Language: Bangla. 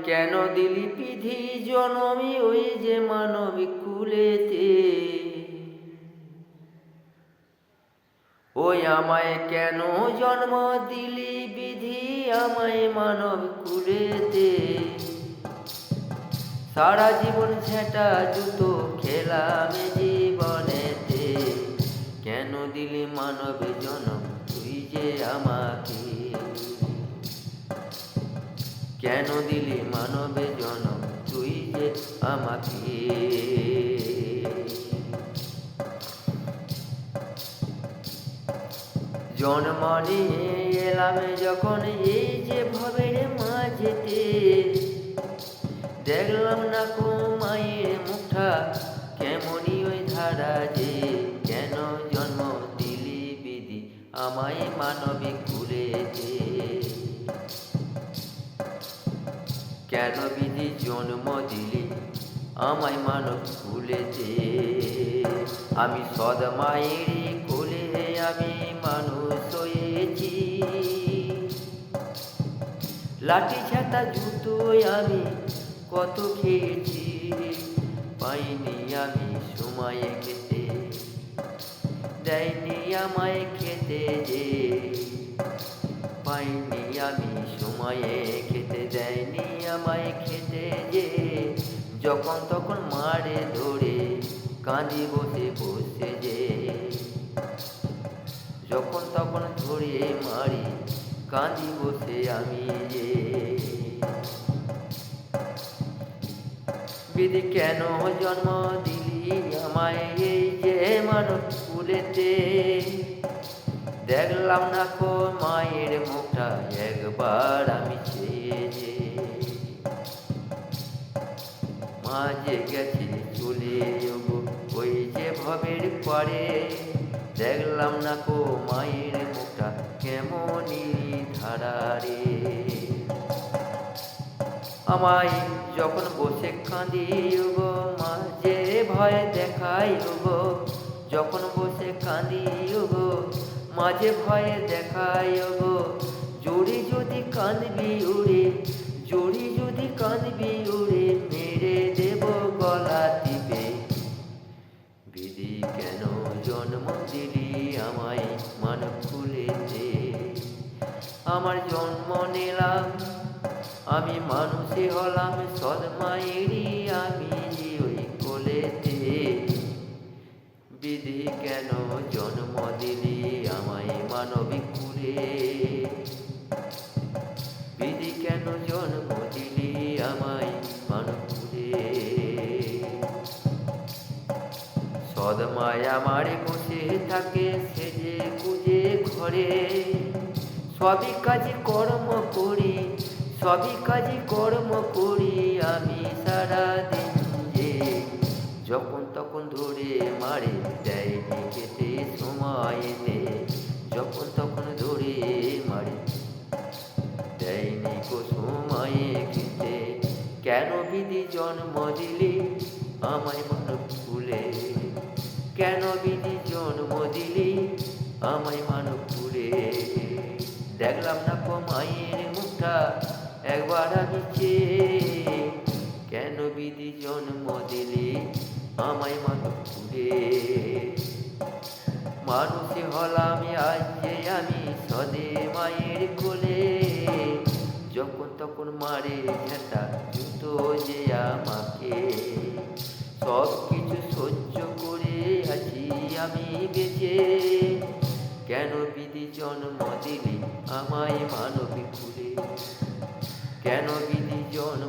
কেন দিলি বিধি জনমি ওই যে মানবিক কুলেতে? ওই আমায় কেন জন্ম দিলি বিধি আমায় মানব কুলেতে? সারা জীবন ঝেঁটা জুতো খেলাম জীবনেতে। কেন দিলি মানব জনম তুই যে আমাকে? কেন দিলি মানবে জনম তুই যে আমাকে? জন্ম নিয়ে এলাম যখন এই যে ভবের মাঝেতে, দেখলাম না কো মায়ের মুখটা কেমনই ওই ধারা যে। কেন জন্ম দিলি বিধি আমায় মানবিক কুলেতে? কেন বিধি জন্ম দিলি আমায় মানব কুলেতে? আমি সদ মায়ের কোলে আমি মানুষ হয়েছি। লাঠি ছাতা জুতোয় আমি কত খেয়েছি, পাইনি আমি সময়ে খেতে, দেয়নি আমায় খেতে যে। পাইনি আমি সময়ে খেতে, দেয়নি আমায় খেতে যে। যখন তখন মারে ধরে কাঁদি বসে বসে যে। যখন তখন ধরে মারি কাঁদি বসে আমি যে। বিধি কেন জন্ম দিলি আমায় এই যে মানব কুলেতে? দেখলাম না কো মায়ের মুখটা একবার আমি চেয়ে যে। মা যে গেছে চলে যাবো ওই যে ভবের পারে, দেখলাম না কো মায়ের মুখটা কেমনই ধারারে। আমায় যখন বসে কাঁদি গো মা যে ভয় দেখাই গো। যখন বসে কাঁদি গো মাঝে ভয়ে দেখাই গো। জোরে যদি কাঁদবি উড়ে, জোরে যদি কাঁদবি উড়ে, মেরে দেব গলা টিপে। বিধি কেন জন্ম দিলি আমায় মানব কুলেতে? আমার জন্ম নিলাম আমি মানুষে হলাম সদ মায়েরই আমি ওই কোলেতে। বিধি কেন জন্ম দিলি আমায় মানবিক কুলে? বিধি কেন জন্ম দিলি আমায় মানব কুলে? সদ মায়া মারে বসে থাকে সেজে গুজে ঘরে। সবই কাজে কর্ম করি, সবই কাজে কর্ম করি আমি সারাদিন যে। যখন তখন ধরে মারে দেয়নি খেতে সময়তে। যখন তখন ধরে মারে দেয়নি কো সময়ে খেতে। কেন বিধি জন্ম দিলি আমায় মানব কুলে? কেন বিধি জন্ম দিলি আমায় মানব কুলে? দেখলাম না কো মায়ের মুখটা একবার আমি চেয়ে। কেন বিধি জন্ম দিলি আমায় মানব কুলে? মানুষে হলাম আজ যে আমি সদে মায়ের কোলে। যখন তখন মারে ঝেঁটা জুতো যে আমাকে। সব কিছু সহ্য করে আছি আমি বেঁচে। কেন বিধি জন্ম দিলি আমায় মানবিক কুলে? কেন বিধি জন্ম